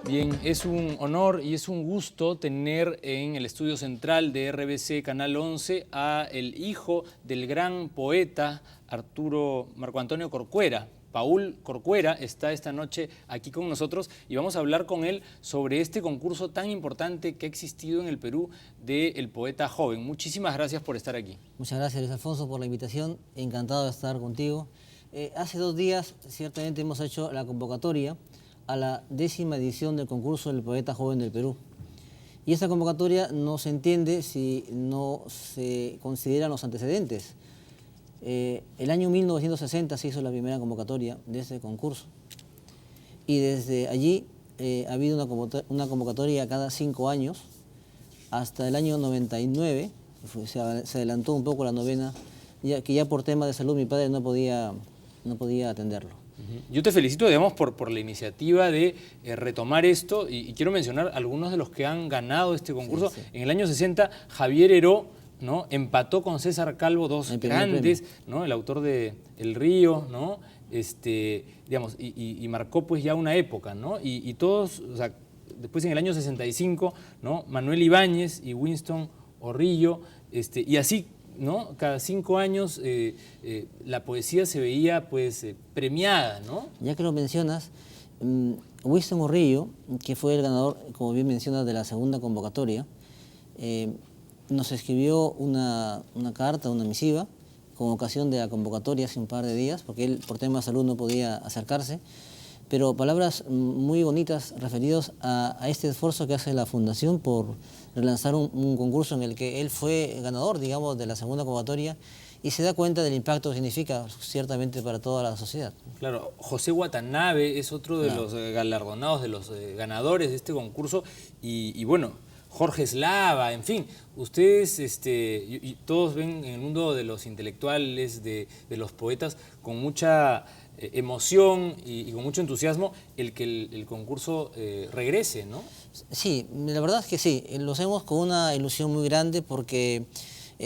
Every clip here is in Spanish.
Bien, es un honor y es un gusto tener en el estudio central de RBC Canal 11 a el hijo del gran poeta Arturo Marco Antonio Corcuera. Paul Corcuera está esta noche aquí con nosotros y vamos a hablar con él sobre este concurso tan importante que ha existido en el Perú del poeta joven. Muchísimas gracias por estar aquí. Muchas gracias, Luis Alfonso, por la invitación. Encantado de estar contigo. Hace 2 días, ciertamente, hemos hecho la convocatoria a la 10ª edición del concurso del poeta joven del Perú. Y esta convocatoria no se entiende si no se consideran los antecedentes. El año 1960 se hizo la primera convocatoria de este concurso. Y desde allí ha habido una convocatoria cada 5 años, hasta el año 99, se adelantó un poco la novena, que ya por tema de salud mi padre no podía atenderlo. Yo te felicito, digamos, por la iniciativa de retomar esto y quiero mencionar algunos de los que han ganado este concurso. Sí, sí. En el año 60, Javier Heró, ¿no?, empató con César Calvo, dos grandes, ¿no?, el autor de El Río, ¿no?, digamos, y marcó pues ya una época, ¿no? Y todos, o sea, después en el año 65, ¿no?, Manuel Ibáñez y Winston Orrillo, y así, ¿no?, cada 5 años la poesía se veía pues premiada, ¿no? Ya que lo mencionas, Winston Orrillo, que fue el ganador, como bien mencionas, de la segunda convocatoria, nos escribió una carta, una misiva, con ocasión de la convocatoria hace un par de días, porque él por tema de salud no podía acercarse, pero palabras muy bonitas referidos a este esfuerzo que hace la Fundación por relanzar un concurso en el que él fue ganador, digamos, de la segunda convocatoria, y se da cuenta del impacto que significa ciertamente para toda la sociedad. Claro, José Watanabe es otro de los galardonados, de los ganadores de este concurso, y bueno, Jorge Eslava, en fin, ustedes y todos ven en el mundo de los intelectuales, de los poetas, con mucha emoción y con mucho entusiasmo el que el concurso regrese, ¿no? Sí, la verdad es que sí, lo hacemos con una ilusión muy grande porque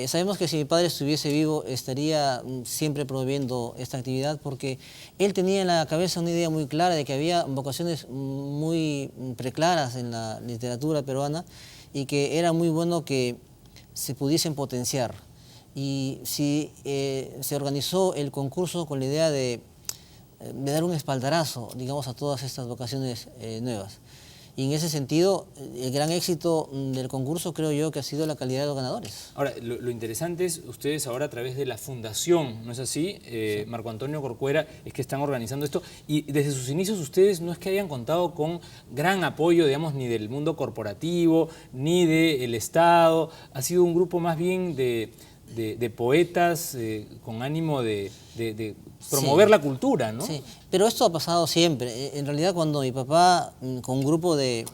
sabemos que si mi padre estuviese vivo estaría siempre promoviendo esta actividad, porque él tenía en la cabeza una idea muy clara de que había vocaciones muy preclaras en la literatura peruana y que era muy bueno que se pudiesen potenciar. Y si se organizó el concurso con la idea de dar un espaldarazo, digamos, a todas estas vocaciones nuevas. Y en ese sentido, el gran éxito del concurso creo yo que ha sido la calidad de los ganadores. Ahora, lo interesante es, ustedes ahora a través de la Fundación, ¿no es así? Sí. Marco Antonio Corcuera, es que están organizando esto. Y desde sus inicios ustedes no es que hayan contado con gran apoyo, digamos, ni del mundo corporativo, ni del Estado. Ha sido un grupo más bien de poetas con ánimo de promover la cultura, ¿no? Sí, pero esto ha pasado siempre. En realidad, cuando mi papá, con un grupo de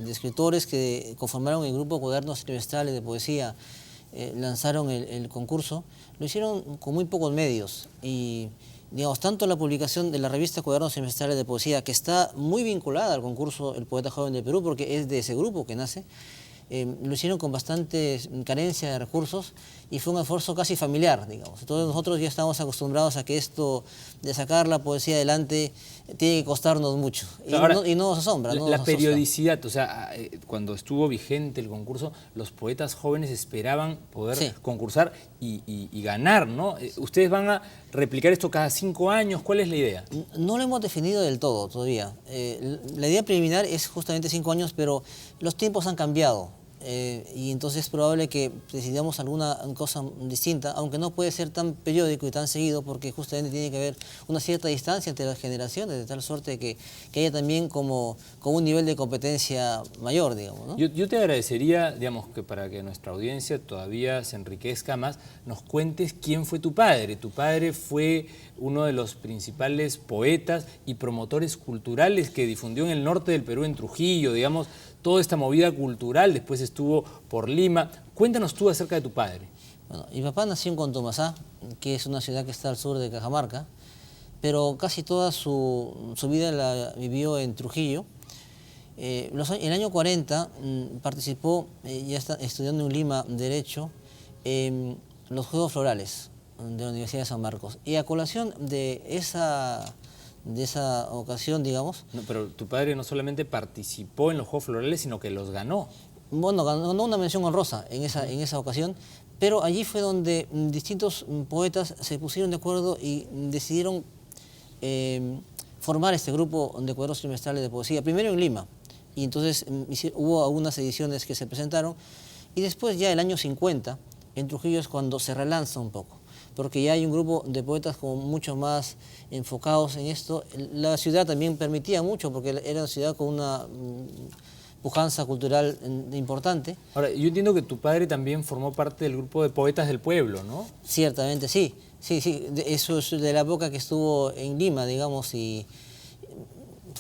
escritores que conformaron el grupo Cuadernos Trimestrales de Poesía, lanzaron el concurso, lo hicieron con muy pocos medios. Y, digamos, tanto la publicación de la revista Cuadernos Trimestrales de Poesía, que está muy vinculada al concurso El Poeta Joven del Perú, porque es de ese grupo que nace, lo hicieron con bastante carencia de recursos y fue un esfuerzo casi familiar, digamos. Entonces nosotros ya estamos acostumbrados a que esto de sacar la poesía adelante tiene que costarnos mucho. Ahora, y no nos asombra. La periodicidad, o sea, cuando estuvo vigente el concurso, los poetas jóvenes esperaban poder concursar y ganar, ¿no? ¿Ustedes van a replicar esto cada 5 años? ¿Cuál es la idea? No lo hemos definido del todo todavía. La idea preliminar es justamente 5 años, pero los tiempos han cambiado. Y entonces es probable que decidamos alguna cosa distinta, aunque no puede ser tan periódico y tan seguido, porque justamente tiene que haber una cierta distancia entre las generaciones, de tal suerte que haya también como un nivel de competencia mayor, digamos, ¿no? Yo te agradecería, digamos, que para que nuestra audiencia todavía se enriquezca más, nos cuentes quién fue tu padre. Tu padre fue uno de los principales poetas y promotores culturales que difundió en el norte del Perú, en Trujillo, digamos, toda esta movida cultural, después estuvo por Lima. Cuéntanos tú acerca de tu padre. Bueno, mi papá nació en Contomasá, que es una ciudad que está al sur de Cajamarca, pero casi toda su vida la vivió en Trujillo. En el año 40 participó, ya está estudiando en Lima Derecho, en los Juegos Florales de la Universidad de San Marcos. Y a colación de de esa ocasión, digamos. No, pero tu padre no solamente participó en los Juegos Florales, sino que los ganó. Bueno, ganó una mención honrosa en esa ocasión, pero allí fue donde distintos poetas se pusieron de acuerdo y decidieron formar este grupo de cuadros trimestrales de poesía, primero en Lima, y entonces hubo algunas ediciones que se presentaron, y después ya el año 50, en Trujillo es cuando se relanza un poco, porque ya hay un grupo de poetas como mucho más enfocados en esto. La ciudad también permitía mucho, porque era una ciudad con una pujanza cultural importante. Ahora, yo entiendo que tu padre también formó parte del grupo de poetas del pueblo, ¿no? Ciertamente, sí. Sí, eso es de la época que estuvo en Lima, digamos, y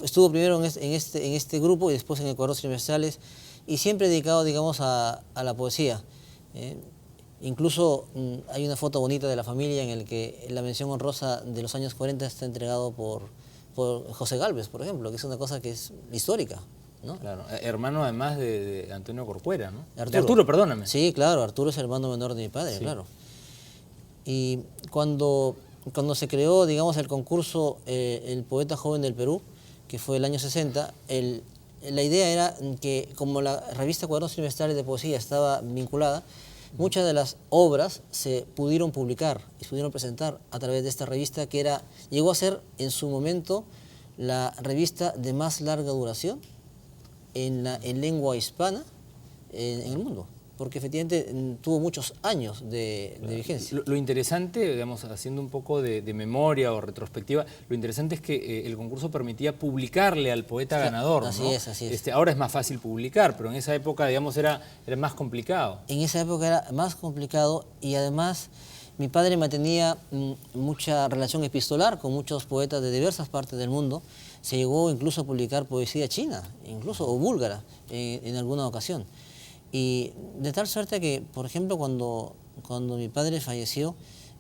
estuvo primero en este grupo y después en el Cuadros Trimestrales, y siempre dedicado, digamos, a la poesía. Incluso hay una foto bonita de la familia en la que la mención honrosa de los años 40 está entregado por José Gálvez, por ejemplo, que es una cosa que es histórica, ¿no? Claro, hermano además de Antonio Corcuera, ¿no? Arturo. De Arturo, perdóname. Sí, claro, Arturo es el hermano menor de mi padre, Sí. claro. Y cuando se creó, digamos, el concurso El Poeta Joven del Perú, que fue el año 60, la idea era que, como la revista Cuadernos Trimestrales de Poesía estaba vinculada, muchas de las obras se pudieron publicar y se pudieron presentar a través de esta revista, que llegó a ser en su momento la revista de más larga duración en lengua hispana en el mundo, porque efectivamente tuvo muchos años de vigencia. Lo interesante, digamos, haciendo un poco de memoria o retrospectiva, lo interesante es que el concurso permitía publicarle al poeta ganador, ¿no? Así es. Ahora es más fácil publicar, pero en esa época, digamos, era más complicado. En esa época era más complicado, y además mi padre mantenía mucha relación epistolar con muchos poetas de diversas partes del mundo. Se llegó incluso a publicar poesía china, o búlgara, en alguna ocasión. Y de tal suerte que, por ejemplo, cuando mi padre falleció,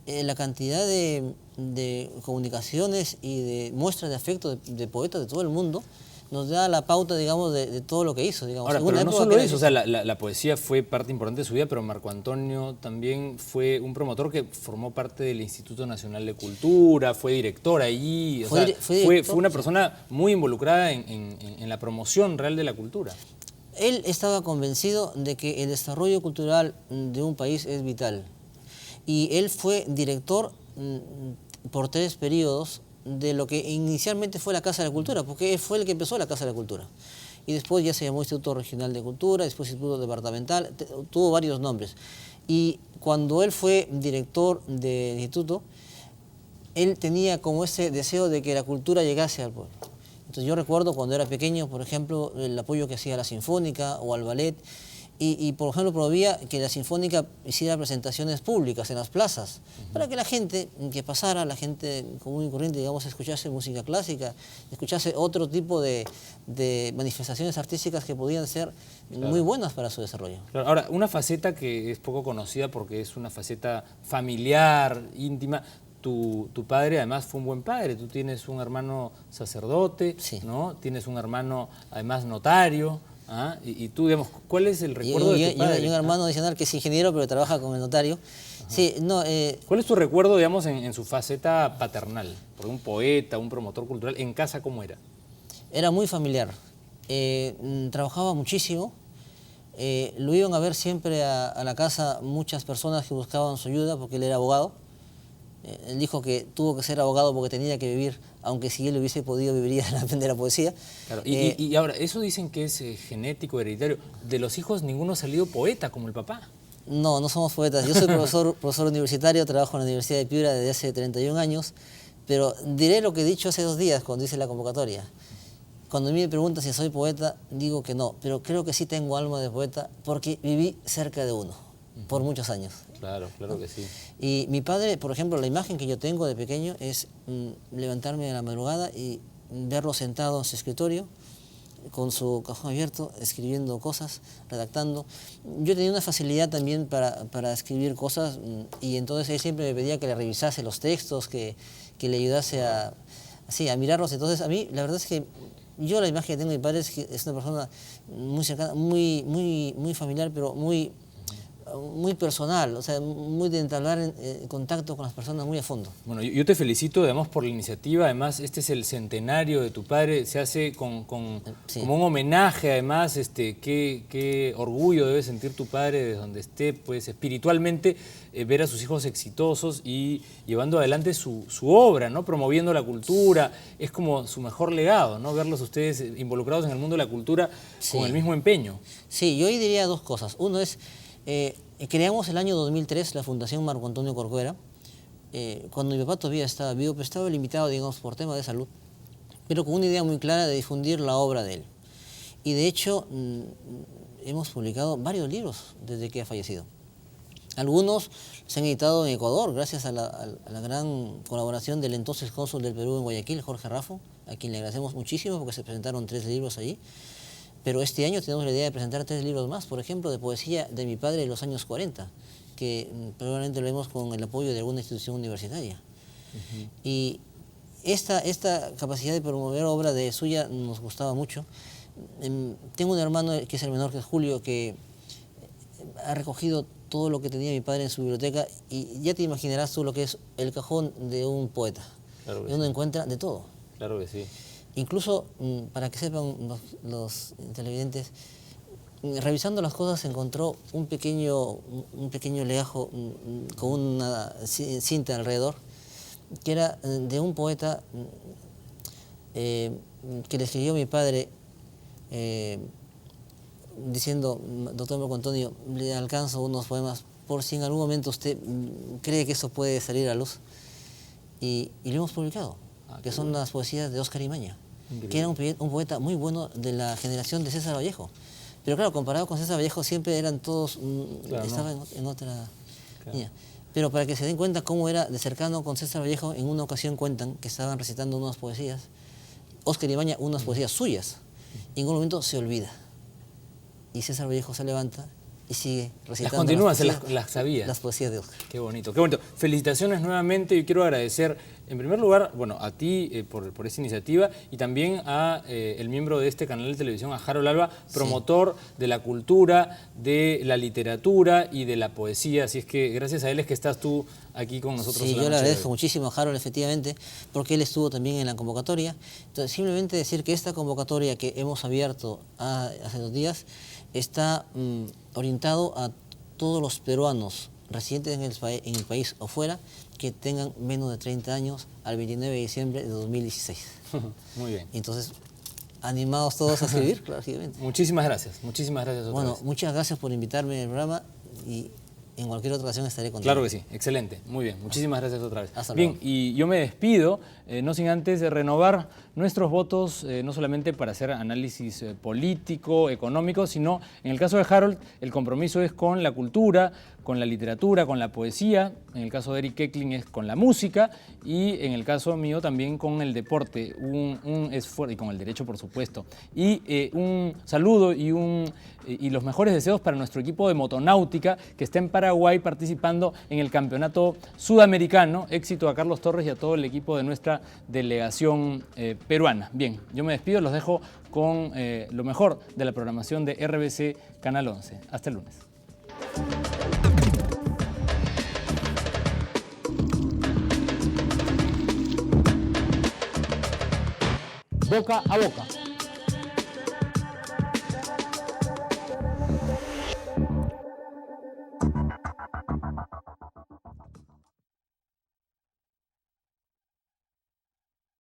la cantidad de comunicaciones y de muestras de afecto de poetas de todo el mundo nos da la pauta, digamos, de todo lo que hizo, digamos. Ahora, pero no solo eso, o sea, la poesía fue parte importante de su vida, pero Marco Antonio también fue un promotor que formó parte del Instituto Nacional de Cultura, fue director allí, fue una persona muy involucrada en la promoción real de la cultura. Él estaba convencido de que el desarrollo cultural de un país es vital, y él fue director por 3 periodos de lo que inicialmente fue la Casa de la Cultura, porque él fue el que empezó la Casa de la Cultura, y después ya se llamó Instituto Regional de Cultura, después Instituto Departamental, tuvo varios nombres. Y cuando él fue director del instituto, él tenía como ese deseo de que la cultura llegase al pueblo. Entonces yo recuerdo cuando era pequeño, por ejemplo, el apoyo que hacía a la Sinfónica o al ballet, y por ejemplo promovía que la Sinfónica hiciera presentaciones públicas en las plazas, para que la gente que pasara, la gente común y corriente, digamos, escuchase música clásica, escuchase otro tipo de manifestaciones artísticas que podían ser muy buenas para su desarrollo. Claro. Ahora, una faceta que es poco conocida porque es una faceta familiar, íntima. Tu padre además fue un buen padre. Tú tienes un hermano sacerdote, sí, ¿no? Tienes un hermano además notario. ¿Ah? Y tú, digamos, ¿cuál es el recuerdo de tu padre? Y un hermano adicional que es ingeniero, pero trabaja con el notario. Sí, no, ¿cuál es tu recuerdo, digamos, en su faceta paternal? Por un poeta, un promotor cultural, ¿en casa cómo era? Era muy familiar. Trabajaba muchísimo. Lo iban a ver siempre a la casa muchas personas que buscaban su ayuda, porque él era abogado. Él dijo que tuvo que ser abogado porque tenía que vivir, aunque si él hubiese podido viviría de la poesía. Claro. Y ahora, eso dicen que es genético, hereditario. De los hijos ninguno ha salido poeta como el papá. No, no somos poetas. Yo soy profesor universitario, trabajo en la Universidad de Piura desde hace 31 años, pero diré lo que he dicho hace 2 días cuando hice la convocatoria. Cuando a mí me preguntan si soy poeta, digo que no, pero creo que sí tengo alma de poeta porque viví cerca de uno por muchos años. Claro, claro que sí. Y mi padre, por ejemplo, la imagen que yo tengo de pequeño es levantarme a la madrugada y verlo sentado en su escritorio, con su cajón abierto, escribiendo cosas, redactando. Yo tenía una facilidad también para escribir cosas, y entonces él siempre me pedía que le revisase los textos, que le ayudase a mirarlos. Entonces a mí la verdad es que yo la imagen que tengo de mi padre es que es una persona muy cercana, muy familiar, pero muy muy personal, o sea, muy de entablar contacto con las personas muy a fondo. Bueno, yo te felicito, además, por la iniciativa. Además, este es el centenario de tu padre. Se hace como un homenaje, además. Qué orgullo debe sentir tu padre desde donde esté, pues, espiritualmente, ver a sus hijos exitosos y llevando adelante su obra, ¿no? Promoviendo la cultura. Es como su mejor legado, ¿no? Verlos ustedes involucrados en el mundo de la cultura con el mismo empeño. Sí, yo ahí diría dos cosas. Uno es, creamos el año 2003 la Fundación Marco Antonio Corcuera. Cuando mi papá todavía estaba vivo, pero estaba limitado, digamos, por tema de salud, pero con una idea muy clara de difundir la obra de él. Y de hecho, hemos publicado varios libros desde que ha fallecido. Algunos se han editado en Ecuador, gracias a la gran colaboración del entonces cónsul del Perú en Guayaquil, Jorge Raffo, a quien le agradecemos muchísimo porque se presentaron 3 libros allí. Pero este año tenemos la idea de presentar 3 libros más, por ejemplo, de poesía de mi padre de los años 40, que probablemente lo vemos con el apoyo de alguna institución universitaria. Y esta capacidad de promover obra de suya nos gustaba mucho. Tengo un hermano que es el menor, que es Julio, que ha recogido todo lo que tenía mi padre en su biblioteca y ya te imaginarás tú lo que es el cajón de un poeta. Claro que uno encuentra de todo. Claro que sí. Incluso, para que sepan los televidentes, revisando las cosas encontró un pequeño legajo con una cinta alrededor, que era de un poeta que le escribió mi padre diciendo: doctor Marco Antonio, le alcanzo unos poemas por si en algún momento usted cree que eso puede salir a luz. Y lo hemos publicado, que son las poesías de Óscar Imaña, que era un poeta muy bueno de la generación de César Vallejo. Pero claro, comparado con César Vallejo siempre eran todos, estaban en otra línea. Pero para que se den cuenta cómo era de cercano con César Vallejo, en una ocasión cuentan que estaban recitando unas poesías, Óscar Imaña unas poesías suyas, y en un momento se olvida. Y César Vallejo se levanta y sigue recitando. Las continúas, las sabías. Las poesías de Óscar. Qué bonito, qué bonito. Felicitaciones nuevamente. Yo quiero agradecer, en primer lugar, bueno, a ti por esta iniciativa y también a el miembro de este canal de televisión, a Harold Alba, promotor de la cultura, de la literatura y de la poesía. Así es que gracias a él es que estás tú aquí con nosotros. Sí, yo le agradezco muchísimo a Harold, efectivamente, porque él estuvo también en la convocatoria. Entonces, simplemente decir que esta convocatoria que hemos abierto hace 2 días está orientado a todos los peruanos residentes en el país o fuera que tengan menos de 30 años al 29 de diciembre de 2016. Muy bien. Entonces, animados todos a escribir, lógicamente. Muchísimas gracias. Muchísimas gracias otra vez. Muchas gracias por invitarme al programa y en cualquier otra ocasión estaré contigo. Claro que sí, excelente, muy bien, muchísimas gracias otra vez. Hasta luego. Bien, y yo me despido, no sin antes de renovar nuestros votos, no solamente para hacer análisis político, económico, sino en el caso de Harold, el compromiso es con la cultura, con la literatura, con la poesía, en el caso de Eric Keckling es con la música y en el caso mío también con el deporte, un esfuerzo, y con el derecho por supuesto, y un saludo y los mejores deseos para nuestro equipo de motonáutica que está en Paraguay participando en el campeonato sudamericano. Éxito a Carlos Torres y a todo el equipo de nuestra delegación peruana. Bien, yo me despido, los dejo con lo mejor de la programación de RBC Canal 11. Hasta el lunes. Boca a boca.